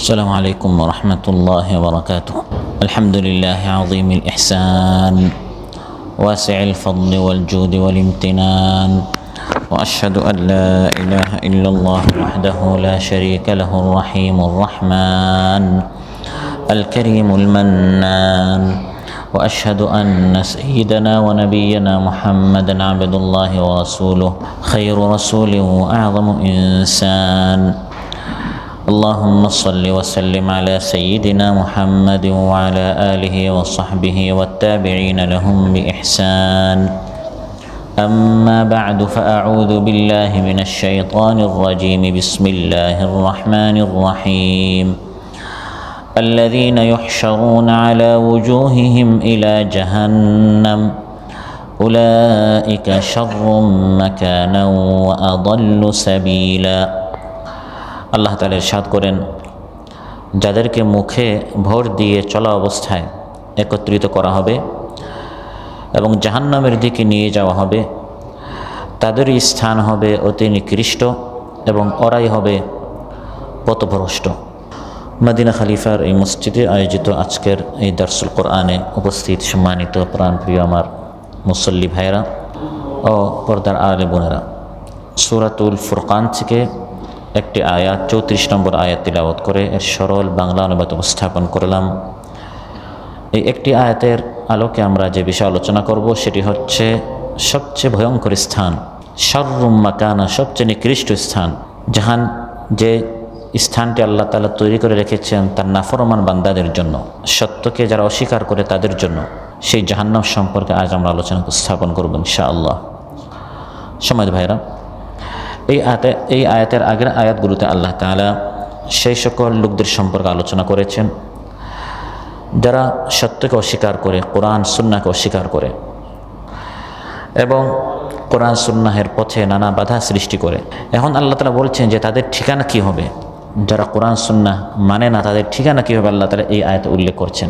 السلام عليكم ورحمة الله وبركاته. الحمد لله عظيم الإحسان واسع الفضل والجود والامتنان، وأشهد أن لا إله إلا الله وحده لا شريك له الرحيم الرحمن الكريم المنان، وأشهد أن سيدنا ونبينا محمدا عبد الله ورسوله خير رسول وأعظم إنسان. اللهم صل وسلم على سيدنا محمد وعلى آله وصحبه والتابعين لهم بإحسان. أما بعد، فأعوذ بالله من الشيطان الرجيم. بسم الله الرحمن الرحيم. الذين يحشرون على وجوههم إلى جهنم أولئك شر مكانا وأضل سبيلا। আল্লাহ তাআলা ইরশাদ করেন, যাদেরকে মুখে ভর দিয়ে চলা অবস্থায় একত্রিত করা হবে এবং জাহান্নামের দিকে নিয়ে যাওয়া হবে, তাদেরই স্থান হবে অতি নিকৃষ্ট এবং ওরাই হবে পথভ্রষ্ট। মদিনা খলিফার এই মসজিদে আয়োজিত আজকের এই দারসুল কোরআনে উপস্থিত সম্মানিত প্রাণপ্রিয় আমার মুসল্লি ভাইরা ও পর্দার আলে বোনেরা, সূরাতুল ফুরকান থেকে একটি আয়াত 34 নম্বর আয়াত তিলাওয়াত করে এর সরল বাংলা অনুবাদ উপস্থাপন করলাম। এই একটি আয়াতের আলোকে আমরা যে বিষয় আলোচনা করব সেটি হচ্ছে সবচেয়ে ভয়ঙ্কর স্থান, শাররুম মাকানা, সবচেয়ে নিকৃষ্ট স্থান। যে স্থানটি আল্লাহ তাআলা তৈরি করে রেখেছেন তার নাফরমান বান্দাদের জন্য, সত্যকে যারা অস্বীকার করে তাদের জন্য, সেই জাহান্নাম সম্পর্কে আজ আমরা আলোচনা উপস্থাপন করব ইনশাআল্লাহ। সম্মানিত ভাইরা, এই আয়াতের আগের আয়াতগুলোতে আল্লাহ তাআলা সেই সকল লোকদের সম্পর্কে আলোচনা করেছেন যারা সত্যকে অস্বীকার করে, কোরআন সুন্নাহকে অস্বীকার করে এবং কোরআন সুন্নাহের পথে নানা বাধা সৃষ্টি করে। এখন আল্লাহ তাআলা বলছেন যে তাদের ঠিকানা কি হবে, যারা কোরআন সুন্নাহ মানে না তাদের ঠিকানা কী হবে। আল্লাহ তাআলা এই আয়াতে উল্লেখ করছেন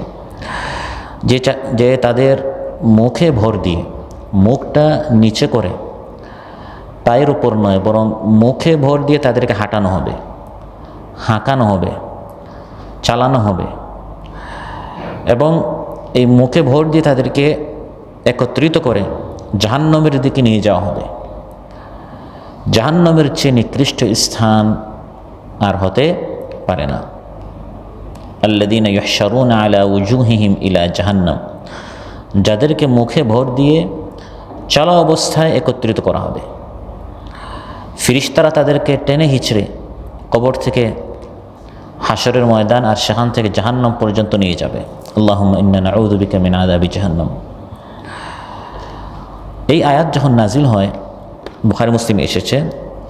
যে তাদের মুখে ভর দিয়ে, মুখটা নিচে করে, পায়ের উপর নয় বরং মুখে ভর দিয়ে তাদেরকে হাঁটানো হবে, হাঁকানো হবে, চালানো হবে এবং এই মুখে ভর দিয়ে তাদেরকে একত্রিত করে জাহান্নামের দিকে নিয়ে যাওয়া হবে। জাহান্নামের চেয়ে নিকৃষ্ট স্থান আর হতে পারে না। আল্লাযীনা ইউহশারুনা আলা ওয়ুজুহিহিম ইলা জাহান্নাম, যাদেরকে মুখে ভর দিয়ে চলা অবস্থায় একত্রিত করা হবে। ফিরিস্তারা তাদেরকে টেনে হিচড়ে কবর থেকে হাশরের ময়দান আর সেখান থেকে জাহান্নাম পর্যন্ত নিয়ে যাবে। আল্লাহুম্মা ইন্না নাউযু বিকা মিন আযাবি জাহান্নাম। এই আয়াত যখন নাজিল হয়, বুখারী মুসলিমে এসেছে,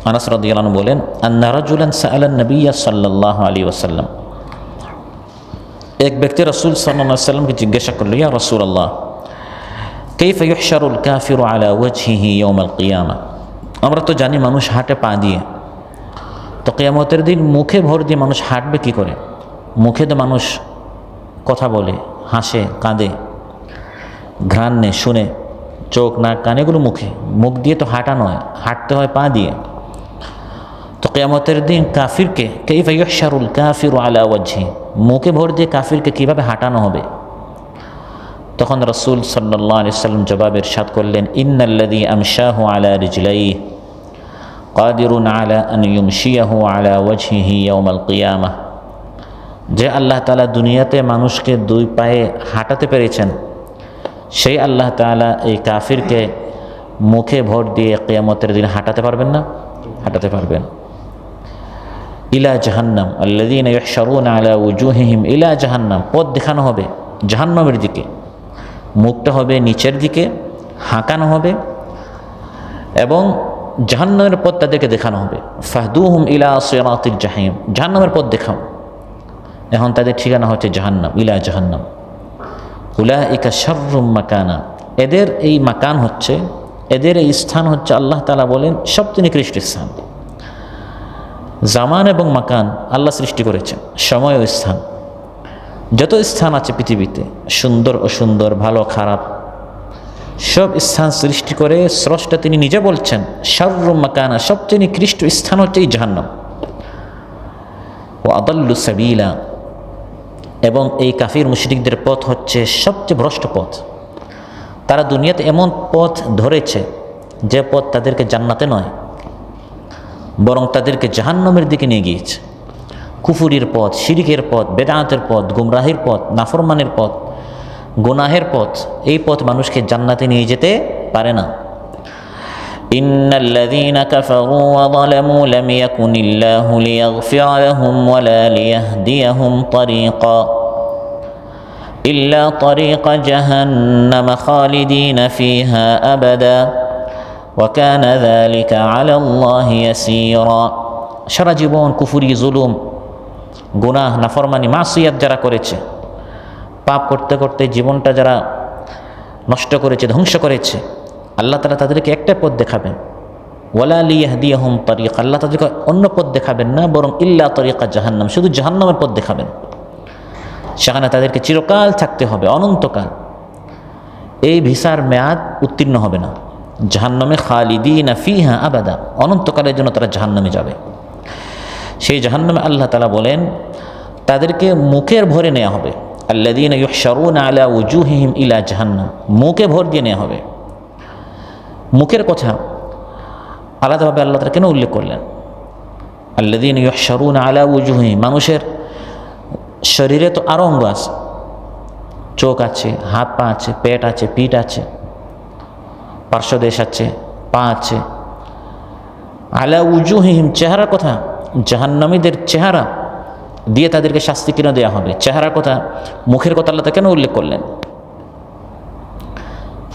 আনাস রাদিয়াল্লাহু আনহু বলেন, আন্না রাজুলান সাআলান নবিয়্য সাল্লাল্লাহু আলাইহি ওয়াসাল্লাম, এক ব্যক্তি রাসূল সাল্লাল্লাহু আলাইহি ওয়াসাল্লামকে জিজ্ঞাসা করল, ইয়া রাসূলুল্লাহ, কাইফা ইউহশারুল কাফিরু আলা ওয়াজহিহি ইয়াওমাল কিয়ামা। আমরা তো জানি মানুষ হাঁটে পা দিয়ে, তো কিয়ামতের দিন মুখে ভর দিয়ে মানুষ হাঁটবে কি করে? মুখে তো মানুষ কথা বলে, হাসে, কাঁদে, ঘ্রাণ নেয়, শুনে, চোখ নাক কান এগুলো মুখ দিয়ে তো হাঁটা নয়, হাঁটতে হয় পা দিয়ে। তো কিয়ামতের দিন কাফিরকে, কাইফা ইউহশারুল কাফিরু আলা ওয়াজহি, মুখে ভর দিয়ে কাফিরকে কীভাবে হাঁটানো হবে? তখন রাসূল সাল্লাল্লাহু আলাইহি ওয়াসাল্লাম জবাবে ইরশাদ করলেন, ইন্নাল্লাযী আমশাহু আলা রিজলাইহি কাদিরুন আলা আন ইউমশিয়াহু আলা ওয়াজহিহি ইয়াওমাল কিয়ামাহ। যে আল্লাহ তাআলা দুনিয়াতে মানুষকে দুই পায়ে হাঁটাতে পেরেছেন, সেই আল্লাহ তাআলা এই কাফিরকে মুখে ভর দিয়ে কিয়ামতের দিন হাঁটাতে পারবেন না? হাঁটাতে পারবেন। ইলা জাহান্নাম আল্লাযীনা ইউহশারুনা আলা ওয়ুজুহিহিম ইলা জাহান্নাম, পথ দেখানো হবে জাহান্নামের দিকে, মুখটা হবে নিচের দিকে, হাঁকানো হবে এবং জাহান্নামের পথ তাদেরকে দেখানো হবে। ফাহদুহুম ইলা সিরাতিল জাহিম, জাহান্নামের পথ দেখাও। এখন তাদের ঠিকানা হচ্ছে জাহান্নাম, ইলা জাহান্নাম। উলাইকা শাররুম মাকানা, এদের এই মাকান হচ্ছে, এদের এই স্থান হচ্ছে, আল্লাহ তাআলা বলেন সবচেয়ে নিকৃষ্ট স্থান। জামান এবং মাকান আল্লাহ সৃষ্টি করেছেন, সময় ও স্থান। যত স্থান আছে পৃথিবীতে, সুন্দর অসুন্দর, ভালো খারাপ, সব স্থান সৃষ্টি করে স্রষ্টা তিনি নিজে বলছেন শাররুম মাকানা, সবচেয়ে নিকৃষ্ট স্থান হচ্ছে এই জাহান্নাম। ও আদাল্লু সাবিলা, এবং এই কাফির মুশরিকদের পথ হচ্ছে সবচেয়ে ভ্রষ্ট পথ। তারা দুনিয়াতে এমন পথ ধরেছে যে পথ তাদেরকে জান্নাতে নয়, বরং তাদেরকে জাহান্নামের দিকে নিয়ে গিয়েছে। কুফুরির পথ, শিরিকের পথ, বেদাতের পথ, গুমরাহির পথ, নাফরমানের পথ, গুনাহের পথ, এই পথ মানুষকে জান্নাতে নিয়ে যেতে পারে না। ইন্নাল্লাযীনা কাফারু ওয়া যালামু লাম ইয়াকুনিল্লাহু লিয়াগফিরা লাহুম ওয়ালা লিয়াহদিয়াহুম তরিকা ইল্লা তরিকা জাহান্নাম খালিদিনা ফিহা আবাদা ওয়া কানা যালিকা আলা আল্লাহি ইয়াসীরা। সারা জীবন কুফরি, জুলুম, গুনাহ, নাফরমানি, মাসিয়াত যারা করেছে, পাপ করতে করতে জীবনটা যারা নষ্ট করেছে, ধ্বংস করেছে, আল্লাহ তাআলা তাদেরকে একটা পথ দেখাবেন, ওয়ালা লিয়াহদিয়াহুম তরিকা, আল্লাহ তাদেরকে অন্য পথ দেখাবেন না, বরং ইল্লা তরিকা জাহান্নাম, শুধু জাহান্নামের পথ দেখাবেন। সেখানে তাদেরকে চিরকাল থাকতে হবে, অনন্তকাল। এই ভিসার মেয়াদ উত্তীর্ণ হবে না। জাহান্নামে খালিদিনা ফিহা আবাদা, অনন্তকালের জন্য তারা জাহান্নামে যাবে। সেই জাহান্নামে আল্লাহ তাআলা বলেন তাদেরকে মুখের ভরে নেওয়া হবে। আল্লাযীনা ইউহশারুনা আলা উজুহিহিম ইলা জাহান্নাম, মুখে ভর দিয়ে নেওয়া হবে। মুখের কথা আলাদাভাবে আল্লাহ তাআলা কেন উল্লেখ করলেন? আল্লাযীনা ইউহশারুনা আলা উজুহিহিম, মানুষের শরীরে তো আরও অঙ্গ আছে, চোখ আছে, হাত পা আছে, পেট আছে, পিঠ আছে, পার্শ্বদেশ আছে, পা আছে। আলা উজুহিহিম, চেহারার কথা, জাহান্নামীদের চেহারা দিয়ে তাদেরকে শাস্তি কেন দেওয়া হবে? চেহারার কথা, মুখের কথা আল্লাহ কেন উল্লেখ করলেন?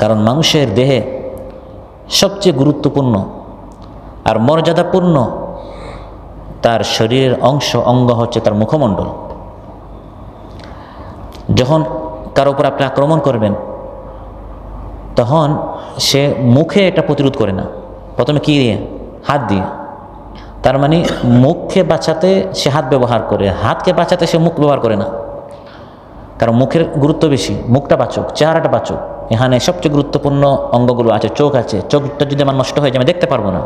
কারণ মানুষের দেহে সবচেয়ে গুরুত্বপূর্ণ আর মর্যাদাপূর্ণ তার শরীরের অঙ্গ হচ্ছে তার মুখমণ্ডল। যখন কারো উপর আপনি আক্রমণ করবেন তখন সে মুখে এটা প্রতিরোধ করে না, প্রথমে কী দিয়ে? হাত দিয়ে। তার মানে মুখকে বাঁচাতে সে হাত ব্যবহার করে, হাতকে বাঁচাতে সে মুখ ব্যবহার করে না। কারণ মুখের গুরুত্ব বেশি, মুখটা বাঁচুক, চেহারাটা বাঁচুক। এখানে সবচেয়ে গুরুত্বপূর্ণ অঙ্গগুলো আছে, চোখ আছে, চোখটা যদি আমার নষ্ট হয়ে যায় আমি দেখতে পারবো না,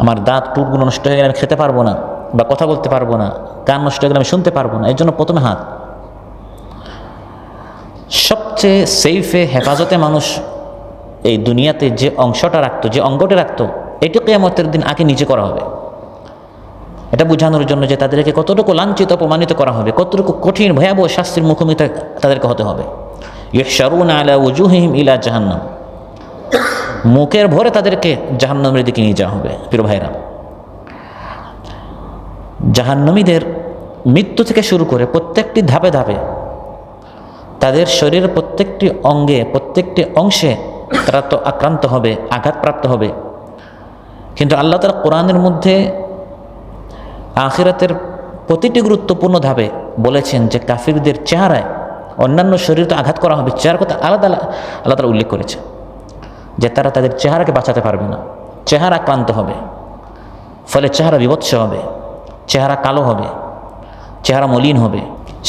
আমার দাঁত টুটগুলো নষ্ট হয়ে গেলে আমি খেতে পারবো না বা কথা বলতে পারবো না, কান নষ্ট হয়ে গেলে আমি শুনতে পারবো না। এর জন্য প্রথমে হাত। সবচেয়ে সেফে হেফাজতে মানুষ এই দুনিয়াতে যে অংশটা রাখতো, যে অঙ্গটা রাখতো, এটি কিয়ামতের দিন আগে নিচে করা হবে। এটা বোঝানোর জন্য যে তাদেরকে কতটুকু লাঞ্ছিত, অপমানিত করা হবে, কতটুকু কঠিন ভয়াবহ শাস্তির মুখোমুখি তাদেরকে হতে হবে। ইউহশারুনা আলা উজুহিহিম ইলা জাহান্নাম, মুখের ভরে তাদেরকে জাহান্নামের দিকে নিয়ে যাওয়া হবে। প্রিয় ভাইরা, জাহান্নামীদের মৃত্যু থেকে শুরু করে প্রত্যেকটি ধাপে ধাপে তাদের শরীরের প্রত্যেকটি অঙ্গে, প্রত্যেকটি অংশে তারা তো আক্রান্ত হবে, আঘাতপ্রাপ্ত হবে। কিন্তু আল্লাহ তাআলা কোরআনের মধ্যে আখিরাতের প্রতিটি গুরুত্বপূর্ণ ধাপে বলেছেন যে কাফিরদের চেহারায়, অন্যান্য শরীর তো আঘাত করা হবে, চেহারার কথা আলাদা আল্লাহ তাআলা উল্লেখ করেছে যে তারা তাদের চেহারাকে বাঁচাতে পারবে না, চেহারা আক্রান্ত হবে, ফলে চেহারা বিভৎস হবে, চেহারা কালো হবে, চেহারা মলিন হবে।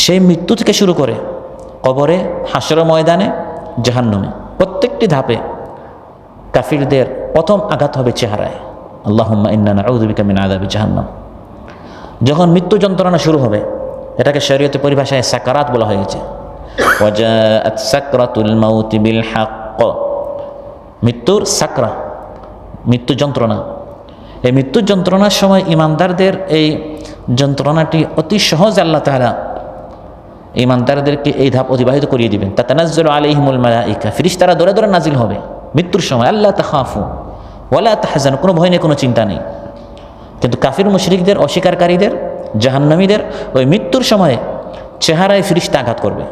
সেই মৃত্যু থেকে শুরু করে কবরে, হাসরের ময়দানে, জাহান্নামে, প্রত্যেকটি ধাপে কাফিরদের প্রথম আঘাত হবে চেহারায়। আল্লাহুম্মা ইন্না নাউযু বিকা মিন আযাবি জাহান্নাম। যখন মৃত্যু যন্ত্রণা শুরু হবে, এটাকে শরীয়তে পরিভাষায় সাকারাত বলা হয়েছে। ওয়াজাআত সাকরাতুল মাউতি বিল হক, মৃত্যুর সাকরা, মৃত্যু যন্ত্রণা। এই মৃত্যু যন্ত্রণার সময় ইমানদারদের এই যন্ত্রণাটি অতি সহজ আল্লাহ তাআলা ইমানদারদেরকে এই ধাপ অতিবাহিত করিয়ে দিবেন। তাতানাজ্জালু আলাইহিমুল মালাইকা, ফেরেশতারা দৌড়ে দৌড়ে নাজিল হবে মৃত্যুর সময়। আল্লা তাখাফু ওয়ালা তাহজানু, কোনো ভয় নেই, কোনো চিন্তা নেই। কিন্তু কাফির মুশরিকদের, অস্বীকারীদের, জাহান্নামীদের ওই মৃত্যুর সময়ে চেহারায় ফেরেশতা আঘাত করবে।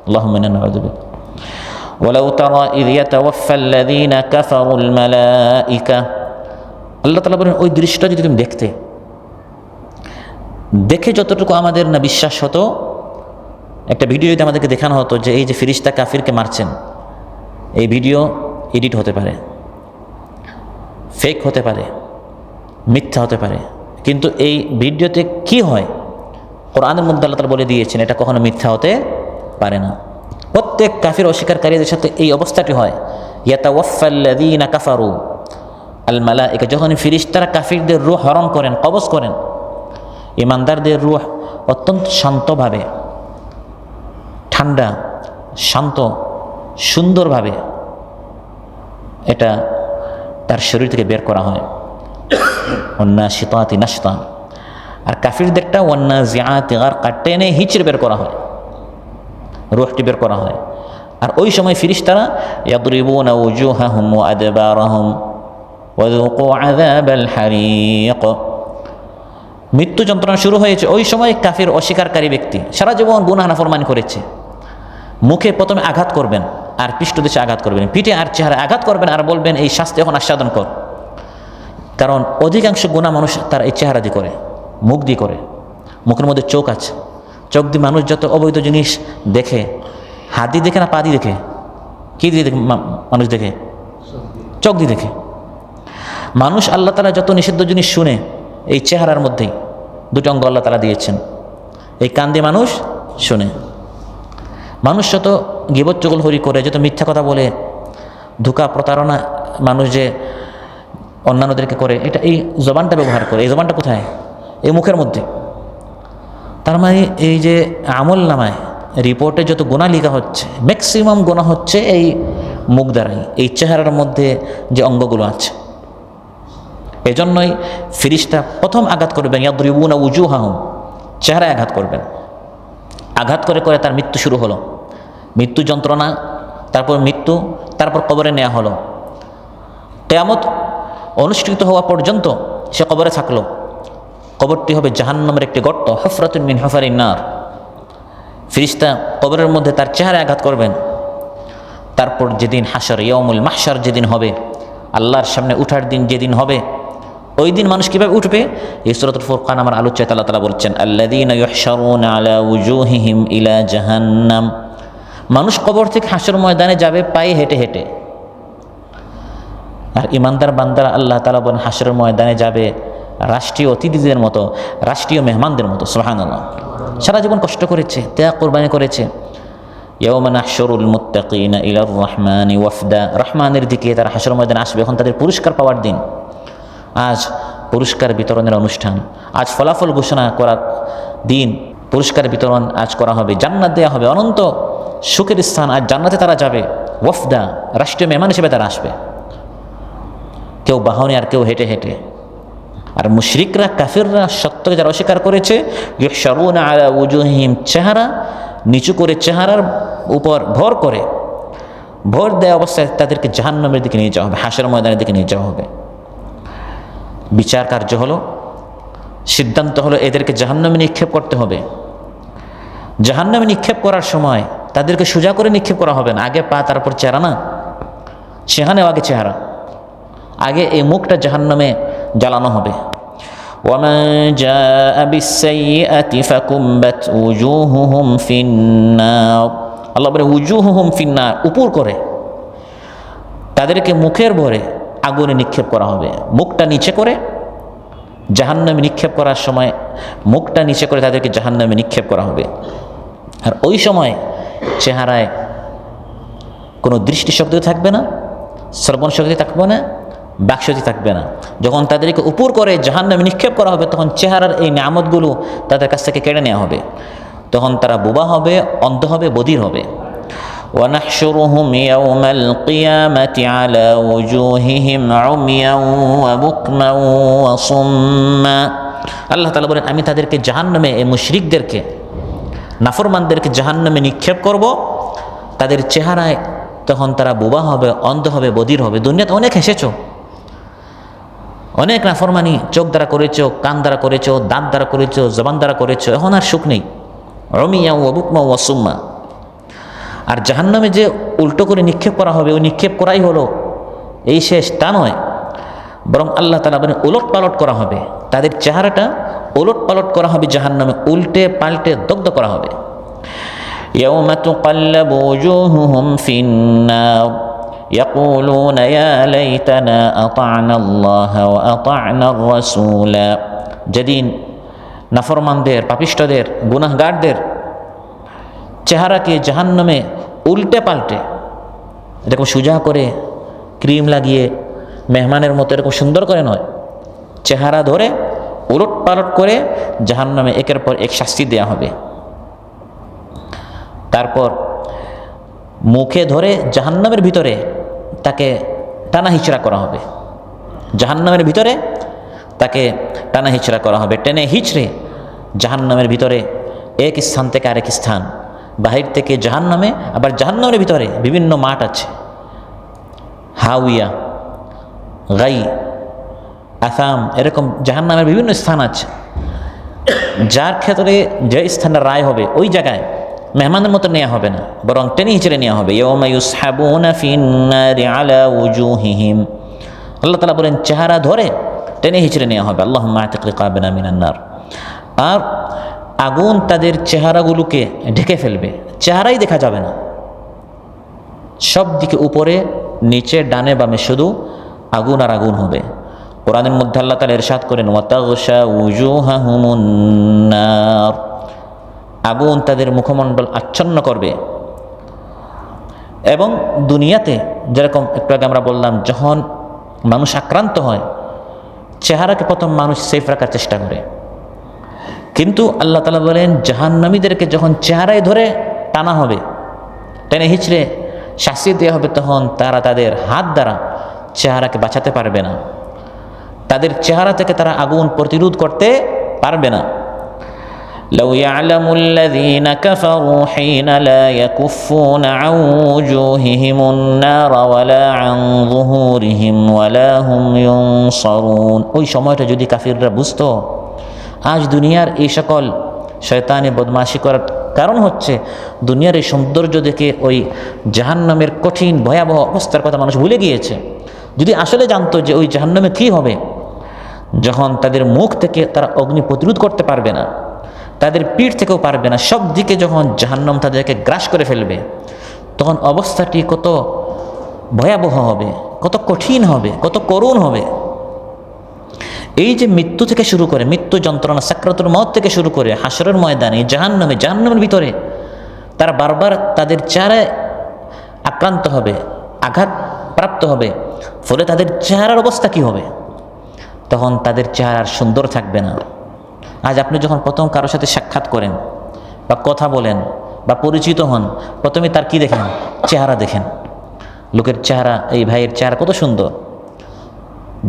আল্লাহুম্মা ইন্না নাউযু বিকা। ওয়ালাউ তারা ইয ইয়াতাওয়াফাল্লাযীনা কাফারুল মালাইকা, আল্লাহ তাআলা বলেন ওই দৃশ্যটা যদি তুমি দেখে যতটুকু আমাদের না বিশ্বাস হতো, একটা ভিডিও যদি আমাদেরকে দেখানো হতো যে এই যে ফেরেশতা কাফিরকে মারছেন, এই ভিডিও এডিট হতে পারে, ফেক হতে পারে, মিথ্যা হতে পারে, কিন্তু এই ভিডিওতে কি হয় কোরআনের মধ্যে আল্লাহ তাআলা বলে দিয়েছেন এটা কখনো মিথ্যা হতে পারে না। প্রত্যেক কাফির অস্বীকারীদের সাথে এই অবস্থাটি হয়। ইয়াতাওয়াফাল্লাযীনা কাফারু আল মালাইকা, যখন ফেরেশতারা কাফিরদের রূহ হরণ করেন, কবজ করেন, ইমানদারদের রূহ অত্যন্ত শান্তভাবে, ঠান্ডা, শান্ত, সুন্দরভাবে এটা তার শরীর থেকে বের করা হয়। ওয়ান্নাশিতাতি নাশতা। আর কাফিরদেরটা ওয়ান্নাজিআতি গারকা, টেনে হিঁচড়ে বের করা হয়, রূহটি বের করা হয়। আর ওই সময় ফিরিস্তারা ইয়াদরিবুনা উজুহাহুম ওয়া আদবারাহুম ওয়া যুকু আযাবাল হারিক। মৃত্যু যন্ত্রণা শুরু হয়েছে ওই সময়। কাফির অস্বীকারী ব্যক্তি সারা জীবন গুনাহ নাফরমানি করেছে, মুখে প্রথমে আঘাত করবেন আর পৃষ্ঠদেশে আঘাত করবেন, পিঠে আর চেহারায় আঘাত করবেন আর বলবেন এই শাস্তি এখন আস্বাদন কর। কারণ অধিকাংশ গুনাহ মানুষ তার এই চেহারা দিয়ে করে, মুখ দিয়ে করে। মুখের মধ্যে চোখ আছে, চোখ দিয়ে মানুষ যত অবৈধ জিনিস দেখে, হাত দিয়ে দেখে না পা দিয়ে দেখে? কী দিয়ে দেখে মানুষ দেখে? চোখ দিয়ে দেখে। মানুষ আল্লাহ তাআলা যত নিষিদ্ধ জিনিস শুনে এই চেহারার মধ্যেই, দুটো অঙ্গ আল্লাহ তাআলা দিয়েছেন, এই কান দিয়ে মানুষ শুনে। মানুষ যত গীবত চুগলখড়ি করে, যত মিথ্যা কথা বলে, ধোঁকা প্রতারণা মানুষ যে অন্যান্যদেরকে করে, এটা এই জবানটা ব্যবহার করে। এই জবানটা কোথায়? এই মুখের মধ্যে। তার মানে এই যে আমল নামায় রিপোর্টে যত গুনাহ লেখা হচ্ছে, ম্যাক্সিমাম গুনাহ হচ্ছে এই মুখ দ্বারাই, এই চেহারার মধ্যে যে অঙ্গগুলো আছে। এজন্যই ফিরিস্তা প্রথম আঘাত করবেন ইয়াদরিবুনা উজুহাহুম, চেহারায় আঘাত করবেন। আঘাত করে করে তার মৃত্যু শুরু হলো। মৃত্যু যন্ত্রণা, তারপর মৃত্যু, তারপর কবরে নেওয়া হলো। কিয়ামত অনুষ্ঠিত হওয়া পর্যন্ত সে কবরে থাকলো। কবরটি হবে জাহান্নামের একটি গর্ত, হুফরাতুন মিন হুফারিন নার। ফিরিস্তা কবরের মধ্যে তার চেহারায় আঘাত করবেন। তারপর যেদিন হাশর, ইয়াউমুল মাহশার যেদিন হবে, আল্লাহর সামনে উঠার দিন যেদিন হবে, ওই দিন মানুষ কীভাবে উঠবে? এই সূরাতুল ফুরকান আমার আলোচ্যায় আল্লাহ তাআলা বলছেন, আল্লাযীনা ইউহশারুনা আলা উজুহিহিম ইলা জাহান্নাম। মানুষ কবর থেকে হাশর ময়দানে যাবে পায়ে হেঁটে হেঁটে। আর ইমানদার বান্দারা আল্লাহ তাআলা বলেন হাশরের ময়দানে যাবে রাষ্ট্রীয় অতিথিদের মতো, রাষ্ট্রীয় মেহমানদের মতো। সুবহানাল্লাহ। সারা জীবন কষ্ট করেছে, ত্যাগ কোরবানি করেছে। ইয়াউমা নাহশুরুল মুত্তাকিনা ইলার রহমানি ওয়াফদা। রহমানের দিকে তারা হাশর ময়দানে আসবে, এখন তাদের পুরস্কার পাওয়ার দিন। আজ পুরস্কার বিতরণের অনুষ্ঠান, আজ ফলাফল ঘোষণা করার দিন। পুরস্কার বিতরণ আজ করা হবে, জান্নাত দেওয়া হবে, অনন্ত সুখের স্থান। আজ জান্নাতে তারা যাবে ওয়াফদা, রাষ্ট্রীয় মেহমান হিসেবে তারা আসবে। কেউ বাহনে আর কেউ হেঁটে হেঁটে। আর মুশরিকরা, কাফিররা, সত্যকে যারা অস্বীকার করেছে, ইউহশারুনা আলা উজুহিহিম, চেহারা নিচু করে, চেহারার উপর ভর করে, ভর দেওয়া অবস্থায় তাদেরকে জাহান্নামের দিকে নিয়ে যাওয়া হবে, হাশর ময়দানের দিকে নিয়ে যাওয়া হবে। বিচার কার্য হলো, সিদ্ধান্ত হলো এদেরকে জাহান্নামে নিক্ষেপ করতে হবে। জাহান্নামে নিক্ষেপ করার সময় তাদেরকে সোজা করে নিক্ষেপ করা হবে না, আগে পা তারপর চেহারা না, সেখানেও আগে চেহারা। আগে এই মুখটা জাহান্নামে জ্বালানো হবে। ওয়ামান জাআ বিসসাইয়্যাতি ফাকুব্বাত উজুহুহুম ফিন্নার। আল্লাহ বলে উজুহুহুম ফিন্নার, উপর করে তাদেরকে মুখের ভরে আগুনে নিক্ষেপ করা হবে। মুখটা নিচে করে জাহান্নামে নিক্ষেপ করার সময় মুখটা নিচে করে তাদেরকে জাহান্নামে নিক্ষেপ করা হবে। আর ওই সময় চেহারায় কোনো দৃষ্টিশক্তি থাকবে না, শ্রবণ শক্তি থাকবে না, বাকশক্তি থাকবে না। যখন তাদেরকে উপর করে জাহান্নামে নিক্ষেপ করা হবে, তখন চেহারার এই নিয়ামতগুলো তাদের কাছ থেকে কেড়ে নেওয়া হবে। তখন তারা বোবা হবে, অন্ধ হবে, বধির হবে। ونحشرهم يوم القيامة على وجوههم عميا وبكما وصما। আল্লাহ তাআলা বলেন, আমি তাদেরকে জাহান্নামে, এই মুশরিকদেরকে, নাফরমানদেরকে জাহান্নামে নিক্ষেপ করব। তাদের চেহারায় তখন তারা বোবা হবে, অন্ধ হবে, বধির হবে। দুনিয়াতে অনেক হেসেছ, অনেক নাফরমানি চোখ দ্বারা করেছো, কান দ্বারা করেছো, দাঁত দ্বারা করেছো, জবান দ্বারা করেছো, এখন আর সুখ নেই। উমিয়া ওয়া বুকমা ওয়া সুম্মা। আর জাহান্নামে যে উল্টো করে নিক্ষেপ করা হবে, ওই নিক্ষেপ করাই হলো এই শেষ, তা নয়, বরং আল্লাহ তাআলা বলেন উলট পালট করা হবে। তাদের চেহারাটা উলট পালট করা হবে, জাহান্নামে উল্টে পাল্টে দগ্ধ করা হবে। ইয়াউমা তুকাল্লাবু ওজুহুহুম ফিন্নার ইয়াকুলুনা ইয়া লাইতানা আতা'না আল্লাহা ওয়া আতা'না আর-রাসূলা। যেদিন নাফরমানদের, পাপিষ্ঠদের, গুনাহগারদের চেহারাকে জাহান্নামে উল্টে পাল্টে, এরকম সোজা করে ক্রিম লাগিয়ে মেহমানের মতো এরকম সুন্দর করে নয়, চেহারা ধরে উলট পালট করে জাহান্নামে একের পর এক শাস্তি দেয়া হবে। তারপর মুখে ধরে জাহান্নামের ভিতরে তাকে টানা হিচড়া করা হবে। জাহান্নামের ভিতরে তাকে টানা হিচড়া করা হবে, টেনে হিচড়ে জাহান্নামের ভিতরে এক স্থান থেকে আরেক স্থান, বাহির থেকে জাহান্নামে, আবার জাহান্নামের ভিতরে বিভিন্ন মাঠ আছে, হাউইয়া, গাই, আসাম, এরকম জাহান্নামের বিভিন্ন স্থান আছে, যার ক্ষেত্রে যে স্থানের রায় হবে ওই জায়গায় মেহমানের মতো নেওয়া হবে না, বরং টেনে হিচড়ে নেওয়া হবে। ইয়াউমা ইউসহাবুনা ফিন-নারি আলা উজুহিহিম, আল্লাহ তাআলা বলেন চেহারা ধরে টেনে হিচড়ে নেওয়া হবে। আল্লাহুম্মা আতিক রিকাবানা মিনান নার। আর আগুন তাদের চেহারাগুলোকে ঢেকে ফেলবে, চেহারাই দেখা যাবে না, সব দিকে উপরে নিচে ডানে বামে শুধু আগুন আর আগুন হবে। কোরআনের মধ্যে আল্লাহ তাআলা ইরশাদ করেন ওয়াতাগশা উজুহাহুমুন নার, আগুন তাদের মুখমণ্ডল আচ্ছন্ন করবে। এবং দুনিয়াতে যেরকম একটু আগে আমরা বললাম, যখন মানুষ আক্রান্ত হয় চেহারাকে প্রথম মানুষ সেফ রাখার চেষ্টা করে, কিন্তু আল্লাহ তাআলা বলেন জাহান্নামীদেরকে যখন চেহারায় ধরে টানা হবে, টেনে হিচড়ে শাস্তি দেওয়া হবে, তখন তারা তাদের হাত দ্বারা চেহারাকে বাঁচাতে পারবে না, তাদের চেহারা থেকে তারা আগুন প্রতিরোধ করতে পারবে না। لو يعلم الذين كفروا حين لا يكفون عن وجوههم النار ولا عن ظهورهم ولا هم ينصرون, ওই সময়টা যদি কাফিররা বুঝতো আজ দুনিয়ার এই সকল শয়তানি বদমাশি করার কারণ হচ্ছে দুনিয়ার এই সৌন্দর্য দেখে ওই জাহান্নামের কঠিন ভয়াবহ অবস্থার কথা মানুষ ভুলে গিয়েছে। যদি আসলে জানতো যে ওই জাহান্নামে কী হবে, যখন তাদের মুখ থেকে তারা অগ্নি প্রতিরোধ করতে পারবে না, তাদের পিঠ থেকেও পারবে না, সব দিকে যখন জাহান্নাম তাদেরকে গ্রাস করে ফেলবে, তখন অবস্থাটি কত ভয়াবহ হবে, কত কঠিন হবে, কত করুণ হবে। এই যে মৃত্যু থেকে শুরু করে, মৃত্যু যন্ত্রণা সাকরাতুল মউত থেকে শুরু করে হাসরের ময়দানে জাহান্নামের ভিতরে তারা বারবার তাদের চেহারায় আক্রান্ত হবে, আঘাত প্রাপ্ত হবে, ফলে তাদের চেহারার অবস্থা কী হবে? তখন তাদের চেহারা সুন্দর থাকবে না। আজ আপনি যখন প্রথম কারোর সাথে সাক্ষাৎ করেন বা কথা বলেন বা পরিচিত হন, প্রথমে তার কি দেখেন? চেহারা দেখেন। লোকের চেহারা, এই ভাইয়ের চেহারা কত সুন্দর।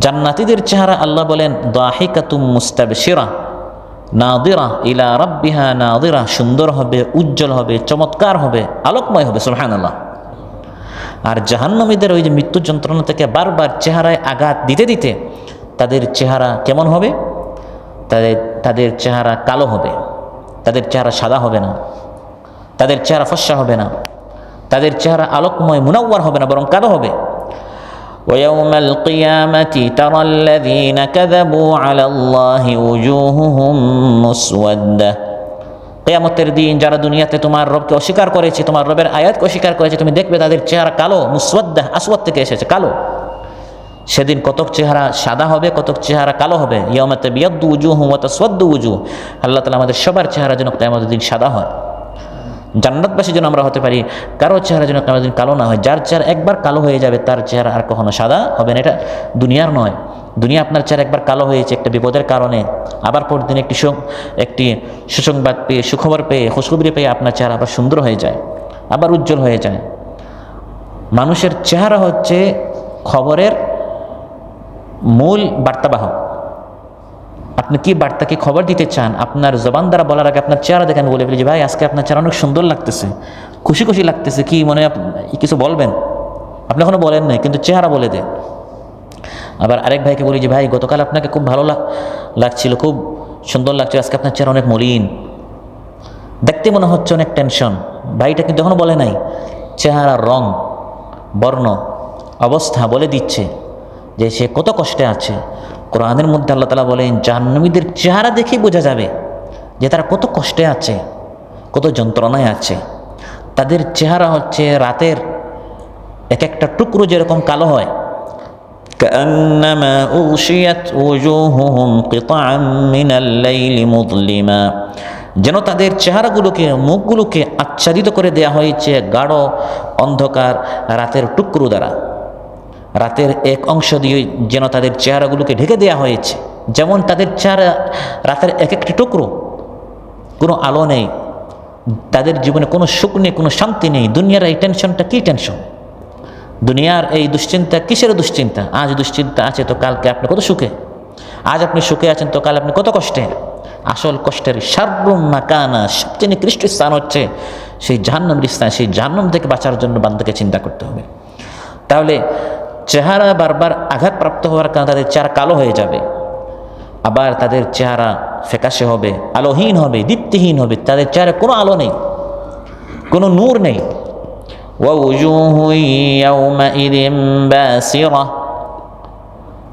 জান্নাতীদের চেহারা আল্লাহ বলেন দাহিকাতুম মুস্তাবশিরা নাদিরা ইলা রাব্বিহা নাদিরা, সুন্দর হবে, উজ্জ্বল হবে, চমৎকার হবে, আলোকময় হবে, সুবহানাল্লাহ। আর জাহান্নামীদের ওই যে মৃত্যু যন্ত্রণা থেকে বারবার চেহারায় আঘাত দিতে দিতে তাদের চেহারা কেমন হবে? তাদের চেহারা কালো হবে, তাদের চেহারা সাদা হবে না, তাদের চেহারা ফর্সা হবে না, তাদের চেহারা আলোকময় মুনাওয়ার হবে না, বরং কালো হবে। ويوم القيامة ترى الذين كذبوا على الله وجوههم مسودة, কিয়ামতের দিন যারা দুনিয়াতে তোমার রবকে অস্বীকার করেছে, তোমার রবের আয়াতকে অস্বীকার করেছে, তুমি দেখবে তাদের চেহারা কালো, মুসওয়াদ্দাহ, আসওয়াদ থেকে এসেছে, কালো। সেদিন কতক চেহারা সাদা হবে, কতক চেহারা কালো হবে। ইয়াউমা তাবিয়াদ্দু উজুহুম ওয়া তাসওয়াদ্দু উজুহ, আল্লাহ তাআলা আমাদের সবার চেহারা যেন কিয়ামতের দিন সাদা হয়, জান্নাতবাসী যেন আমরা হতে পারি, কারো চেহারা যেন কিয়ামতের দিন কালো না হয়। যার চেহারা একবার কালো হয়ে যাবে তার চেহারা আর কখনো সাদা হবে না। এটা দুনিয়ার নয়, দুনিয়া আপনার চেহারা একবার কালো হয়েছে একটা বিপদের কারণে, আবার পরদিন একটি সুসংবাদ পেয়ে, সুখবর পেয়ে, খুশখবরি পেয়ে আপনার চেহারা আবার সুন্দর হয়ে যায়, আবার উজ্জ্বল হয়ে যায়। মানুষের চেহারা হচ্ছে খবরের মূল বার্তাবাহক। আপনি কি বার্তা, কি খবর দিতে চান, আপনার জবান দ্বারা বলার আগে আপনার চেহারা দেখে আমি বলে ফেলি যে ভাই আজকে আপনার চেহারা অনেক সুন্দর লাগতেছে, খুশি খুশি লাগতেছে, কি মনে কিছু বলবেন? আপনি এখনো বলেন নাই, কিন্তু চেহারা বলে দেয়। আবার আরেক ভাইকে বলি যে ভাই গতকাল আপনাকে খুব ভালো লাগছিল, খুব সুন্দর লাগছিল, আজকে আপনার চেহারা অনেক মলিন, দেখতে মনে হচ্ছে অনেক টেনশন। ভাইটা কিন্তু এখনো বলে নাই, চেহারার রং, বর্ণ, অবস্থা বলে দিচ্ছে যে সে কত কষ্টে আছে। কোরআনের মধ্যে আল্লাহ তাআলা বলেন জাহান্নামীদের চেহারা দেখেই বোঝা যাবে যে তারা কত কষ্টে আছে, কত যন্ত্রণায় আছে। তাদের চেহারা হচ্ছে রাতের এক একটা টুকরো যেরকম কালো হয়, কান্নামা উশিয়াত উজুহুহুম কিতাআম মিনাল লাইলি মুযলিমা, যেন তাদের চেহারাগুলোকে, মুখগুলোকে আচ্ছাদিত করে দেয়া হয়েছে গাঢ় অন্ধকার রাতের টুকরো দ্বারা। রাতের এক অংশ দিয়ে যেন তাদের চেহারাগুলোকে ঢেকে দেয়া হয়েছে। যেমন তাদের চেহারা রাতের এক একটি টুকরো, কোনো আলো নেই, তাদের জীবনে কোনো সুখ নেই, কোনো শান্তি নেই। দুনিয়ার এই টেনশনটা কী টেনশন? দুনিয়ার এই দুশ্চিন্তা কিসের দুশ্চিন্তা? আজ দুশ্চিন্তা আছে তো কালকে আপনি কত সুখে, আজ আপনি সুখে আছেন তো কাল আপনি কত কষ্টে। আসল কষ্টের শাররুম মাকানা, সবচেয়ে নিকৃষ্ট স্থান হচ্ছে সেই জাহান্নামের স্থান। সেই জাহান্নাম থেকে বাঁচার জন্য বান্দাকে চিন্তা করতে হবে। তাহলে চেহারা বারবার আঘাতপ্রাপ্ত হওয়ার কারণে তাদের চেহারা কালো হয়ে যাবে, আবার তাদের চেহারা ফ্যাকাশে হবে, আলোহীন হবে, দীপ্তিহীন হবে। তাদের চেহারা কোনো আলো নেই, কোনো নূর নেই। ووجوه يومئذ باسرة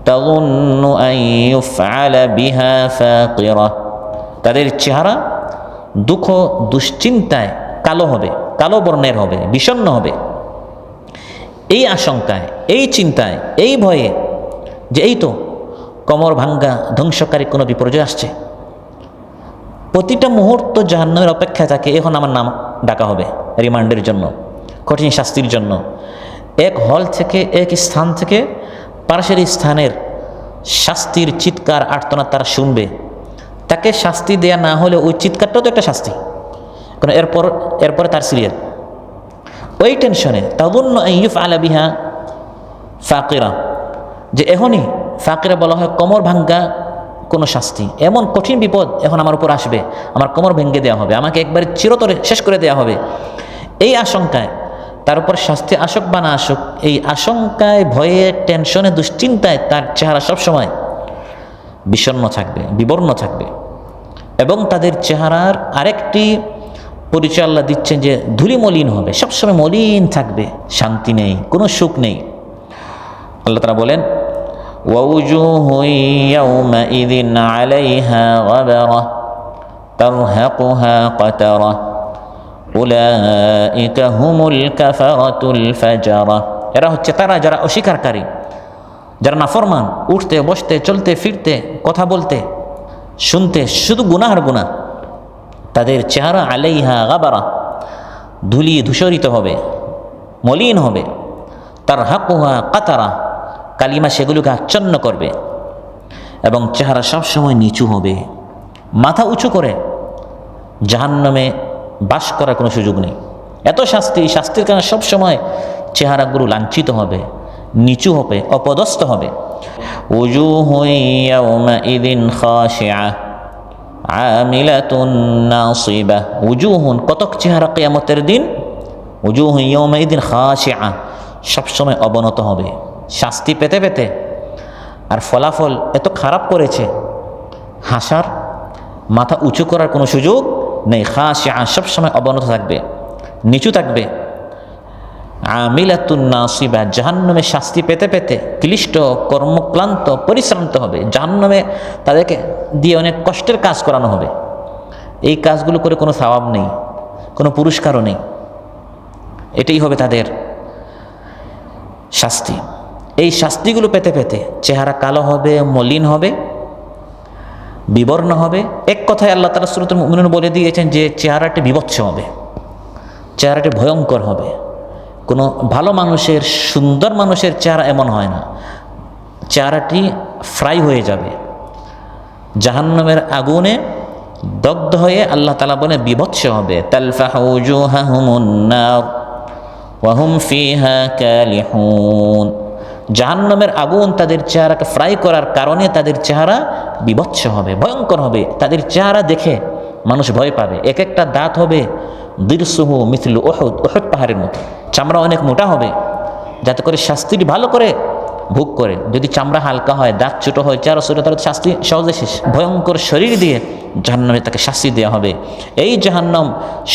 تظن أن يفعل بها فاقرة। তাদের চেহারা দুঃখ দুশ্চিন্তায় কালো হবে, কালো বর্ণের হবে, বিষণ্ণ হবে। এই আশঙ্কায়, এই চিন্তায়, এই ভয়ে যে এই তো কোমর ভাঙ্গা ধ্বংসকারী কোনো বিপর্যয় আসছে। প্রতিটা মুহূর্ত জাহান্নামের অপেক্ষায় থাকে, এখন আমার নাম ডাকা হবে রিমান্ডের জন্য, কঠিন শাস্তির জন্য। এক হল থেকে, এক স্থান থেকে পাশের স্থানের শাস্তির চিৎকার আর্তনাদ তারা শুনবে। তাকে শাস্তি দেয়া না হলে ওই চিৎকারটাও তো একটা শাস্তি, কারণ এরপরে তার সিরিয়াল। ওই টেনশনে তাযুন্নু আন ইউফআলা বিহা ফাকিরা, যে এখনই ফাকিরা বলা হয় কোমর ভাঙ্গা কোনো শাস্তি, এমন কঠিন বিপদ এখন আমার উপর আসবে, আমার কোমর ভেঙে দেওয়া হবে, আমাকে একবারে চিরতরে শেষ করে দেওয়া হবে। এই আশঙ্কায়, তার উপর শাস্তি আসুক বা না আসুক, এই আশঙ্কায়, ভয়ে, টেনশনে, দুশ্চিন্তায় তার চেহারা সবসময় বিষণ্ণ থাকবে, বিবর্ণ থাকবে। এবং তাদের চেহারার আরেকটি পরিচয় আল্লাহ দিচ্ছেন যে ধুলি মলিন হবে, সবসময় মলিন থাকবে, শান্তি নেই, কোনো সুখ নেই। আল্লাহ তাআলা বলেন ওয়াউজুহু ইয়াওমাইযিন আলাইহা গাবারা তারহাকুহা কাতারা উলাইকা হুমুল কাফারাতুল ফাজারা। এরা হচ্ছে তারা যারা অস্বীকারী, যারা নাফরমান, উঠতে বসতে চলতে ফিরতে কথা বলতে শুনতে শুধু গুনাহ, তাদের চেহারা আলাইহা গাবারা, ধুলি ধূসরিত হবে, মলিন হবে। তারহাকুহা কাতারা, কালিমা সেগুলোকে আচ্ছন্ন করবে। এবং চেহারা সবসময় নিচু হবে, মাথা উঁচু করে। জাহান্নামে বাস করার কোনো সুযোগ নেই। এত শাস্তি, শাস্তির কারণে সবসময় চেহারাগুলো লাঞ্ছিত হবে, নিচু হবে, অপদস্থ হবে। উজুহু ইয়াওমাইযিন খাশিআ আমিলাতুন নাসিবা। উজুহুন, কতক চেহারা কিয়ামতের দিন, উজুহু ইয়াওমাইযিন খাশিআ, সবসময় অবনত হবে শাস্তি পেতে পেতে। আর ফলাফল এত খারাপ করেছে, হাসার, মাথা উঁচু করার কোনো সুযোগ নেই। খাশিআ, সবসময় অবনত থাকবে, নিচু থাকবে। আমিলাতুন নাসিবা, জাহান্নামে শাস্তি পেতে পেতে ক্লিষ্ট, কর্মক্লান্ত, পরিশ্রান্ত হবে। জাহান্নামে তাদেরকে দিয়ে অনেক কষ্টের কাজ করানো হবে। এই কাজগুলো করে কোনো সওয়াব নেই, কোনো পুরস্কারও নেই। এটাই হবে তাদের শাস্তি। এই শাস্তিগুলো পেতে পেতে চেহারা কালো হবে, মলিন হবে, বিবর্ণ হবে। এক কথায় আল্লাহ তাআলা সূরাতুল মুমিনুন বলে দিয়েছেন যে চেহারাটি বিভৎস হবে, চেহারাটি ভয়ঙ্কর হবে। কোনো ভালো মানুষের, সুন্দর মানুষের চেহারা এমন হয় না, চেহারাটি ফ্রাই হয়ে যাবে। জাহান্নামের আগুনে দগ্ধ হয়ে আল্লাহ তাআলা বলে বিভৎস হবে। তালফাহু উজুহাহুমুন নার ওয়া হুম ফিহা কালিহুন। জাহান্নামের আগুন তাদের চেহারাকে ফ্রাই করার কারণে তাদের চেহারা বিভৎস হবে, ভয়ঙ্কর হবে। তাদের চেহারা দেখে মানুষ ভয় পাবে। এক একটা দাঁত হবে দিরসুহু মিথলু উহুদ, উহুদ পাহাড়ের মতো। চামড়া অনেক মোটা হবে, যাতে করে শাস্তিটি ভালো করে ভোগ করে। যদি চামড়া হালকা হয়, দাঁত ছোট হয়, চেহারা ছোট, তাহলে শাস্তি সহজে শেষ। ভয়ঙ্কর শরীর দিয়ে জাহান্নামে তাকে শাস্তি দেওয়া হবে। এই জাহান্নাম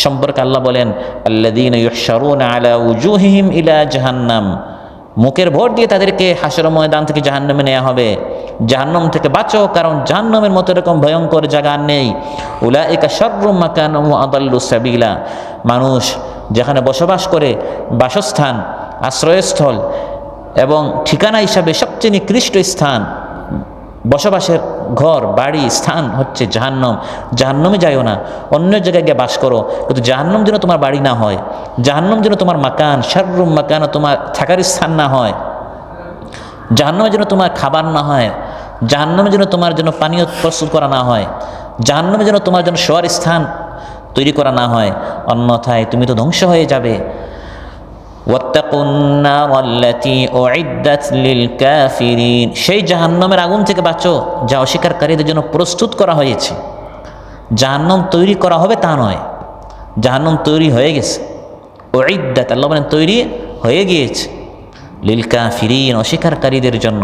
সম্পর্কে আল্লাহ বলেন আল্লাযীনা ইউহশারুনা আলা উজুহিহিম ইলা জাহান্নাম, মুখের ভর দিয়ে তাদেরকে হাসর ময়দান থেকে জাহান্নামে নেওয়া হবে। জাহান্নাম থেকে বাঁচো, কারণ জাহান্নামের মতো এরকম ভয়ঙ্কর জায়গা নেই। উলাইকা শাররুম মাকানাম ওয়া আদাল্লু সাবিলা, মানুষ যেখানে বসবাস করে, বাসস্থান, আশ্রয়স্থল এবং ঠিকানা হিসাবে সবচেয়ে নিকৃষ্ট স্থান, বসবাসের ঘর, বাড়ি, স্থান হচ্ছে জাহান্নাম। জাহান্নামে যাইও না, অন্য জায়গায় গিয়ে বাস করো, কিন্তু জাহান্নাম যেন তোমার বাড়ি না হয়, জাহান্নাম যেন তোমার মাকান, শাররুম মাকান, তোমার থাকার স্থান না হয়, জাহান্নামে যেন তোমার খাবার না হয়, জাহান্নামে যেন তোমার জন্য পানীয় প্রস্তুত করা না হয়, জাহান্নামে যেন তোমার জন্য শোয়ার স্থান তৈরি করা না হয়, অন্যথায় তুমি তো ধ্বংস হয়ে যাবে। ওয়াত্তাকুন নারাল্লাতী উইদ্দাত লিল কাফিরিন, সেই জাহান্নামের আগুন থেকে বাঁচো যা অস্বীকারীদের জন্য প্রস্তুত করা হয়েছে। জাহান্নাম তৈরি করা হবে তা নয়, জাহান্নাম তৈরি হয়ে গেছে। উইদ্দাত, আল্লাহ বলেন তৈরি হয়ে গিয়েছে, লিল কাফিরিন, অস্বীকারীদের জন্য।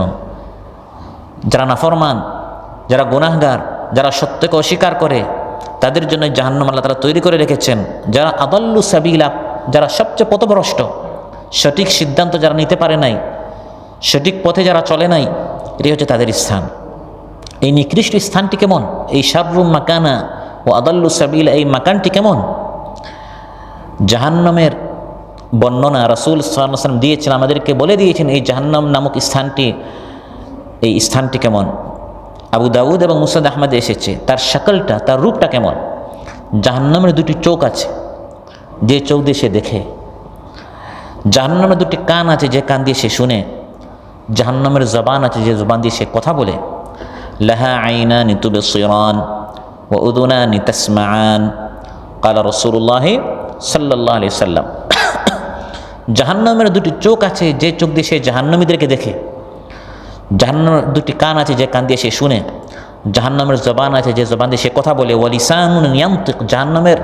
যারা নাফরমান, যারা গুনাহগার, যারা সত্যকে অস্বীকার করে, তাদের জন্য জাহান্নাম আল্লাহ তাআলা তৈরি করে রেখেছেন। যারা আদাল্লু সাবিলা, যারা সবচেয়ে পথভ্রষ্ট, সঠিক সিদ্ধান্ত যারা নিতে পারে নাই, সঠিক পথে যারা চলে নাই, এটাই হচ্ছে তাদের স্থান। এই নিকৃষ্ট স্থানটি কেমন? এই শাররুম মাকানা ও আদাল্লু সাবিলা, এই মাকানটি কেমন? জাহান্নামের বর্ণনা রাসূল সাল্লাল্লাহু আলাইহি ওয়াসাল্লাম দিয়েছেন, আমাদেরকে বলে দিয়েছেন এই জাহান্নাম নামক স্থানটি, এই স্থানটি কেমন। আবু দাউদ এবং মুসনাদ আহমদে এসেছে তার শাকলটা, তার রূপটা কেমন। জাহান্নামের দুটি চোখ আছে, যে চোখ দিয়ে সে দেখে। জাহান্নামের দুটি কান আছে, যে কান দিয়ে সে শুনে। জাহান্নামের জবান আছে, যে জবান দিয়ে সে কথা বলে। লাহা আইনানি তুবসিরান ওয়া উযুনানি তাসমাআন, ক্বালা রাসূলুল্লাহ সাল্লাল্লাহু আলাইহি ওয়াসাল্লাম। জাহান্নামের দুটি চোখ আছে, যে চোখ দিয়ে সে জাহান্নামীদেরকে দেখে। জাহান্নামের দুটি কান আছে, যে কান দিয়ে সে শুনে। জাহান্নামের জবান আছে, যে জবান দিয়ে সে কথা বলে। ওয়া লিসানুন ইয়ানতিক, জাহান্নামের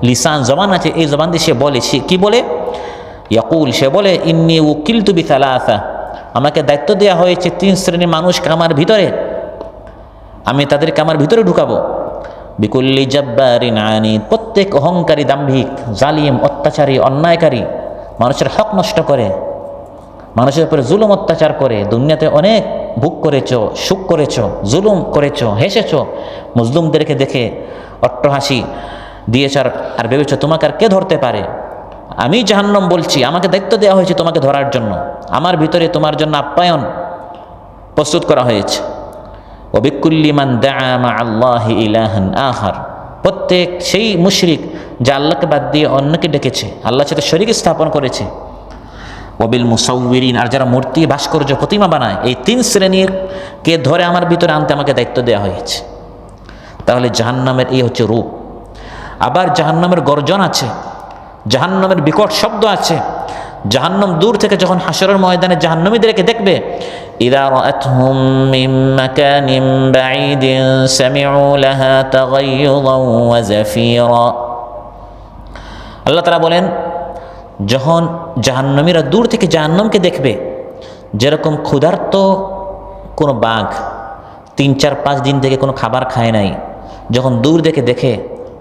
লিসান জবান আছে, এই জবান দিয়ে সে বলে। সে কি বলে? ইয়াকুল, সে বলে ইন্নী উকিলতু বিসালাসা, আমাকে দায়িত্ব দেওয়া হয়েছে 3 শ্রেণীর মানুষকে আমার ভিতরে, আমি তাদেরকে আমার ভিতরে ঢুকাবো। বিকুল্লি জাব্বারিন আনিদ, প্রত্যেক অহংকারী, দাম্ভিক, জালিম, অত্যাচারী, অন্যায়কারী, মানুষের হক নষ্ট করে, মানুষের উপরে জুলুম অত্যাচার করে। দুনিয়াতে অনেক ভোগ করেছ, সুখ করেছ, জুলুম করেছ, হেসেছ, মজলুমদেরকে দেখে অট্টহাসি দিয়েছ, আর ভেবেছ তোমাকে আর কে ধরতে পারে। আমি জাহান্নাম বলছি, আমাকে দায়িত্ব দেওয়া হয়েছে তোমাকে ধরার জন্য, আমার ভিতরে তোমার জন্য আপ্যায়ন প্রস্তুত করা হয়েছে। ওয়াবিকুল্লি মান দাআ মা আল্লাহি ইলাহান আখার, প্রত্যেক সেই মুশরিক যা আল্লাহকে বাদ দিয়ে অন্যকে ডেকেছে, আল্লাহর সাথে শরীক স্থাপন করেছে। ওয়াবিল মুসাউবিরিন, আর যারা মূর্তি, ভাস্কর্য, প্রতিমা বানায়, এই 3 শ্রেণীর কে ধরে আমার ভিতরে আনতে আমাকে দায়িত্ব দেওয়া হয়েছে। তাহলে জাহান্নামের এই হচ্ছে রূপ। আবার জাহান্নামের গর্জন আছে, জাহান্নামের বিকট শব্দ আছে। জাহান্নাম দূর থেকে যখন হাসরের ময়দানে জাহান্নামীদেরকে দেখবে, ইযা রাআতহুম মিন মাকানিন বাঈদিন সামিউ লাহা তাগায়্যুযান ওয়া জাফীরা, আল্লাহ তাআলা বলেন যখন জাহান্নামীরা দূর থেকে জাহান্নামকে দেখবে, যেরকম ক্ষুধার্ত কোনো বাঘ 3-4-5 দিন থেকে কোনো খাবার খায় নাই, যখন দূর থেকে দেখে